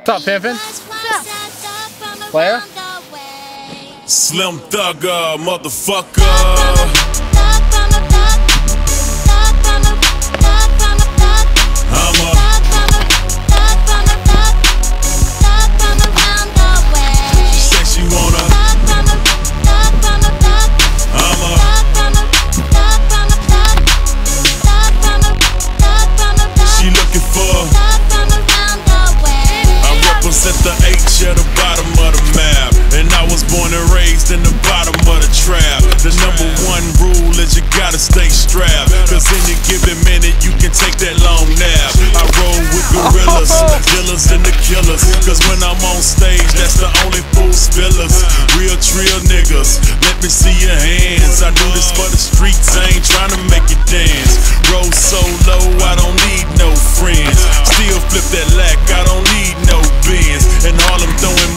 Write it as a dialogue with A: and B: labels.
A: What's up, Pimpin'? Player?
B: Slim Thugger, motherfucker. At the H at the bottom of the map, and I was born and raised in the bottom of the trap. The number one rule is you gotta stay strapped, cause any given minute you can take that long nap. I roll with gorillas, dealers and the killers, cause when I'm on stage that's the only fool spillers. Real trill niggas, let me see your hands. I do this for the streets, I ain't trying to make you dance. Roll so low, I don't need no friends. Still flip that lack, I don't need no Benz. And Harlem throwing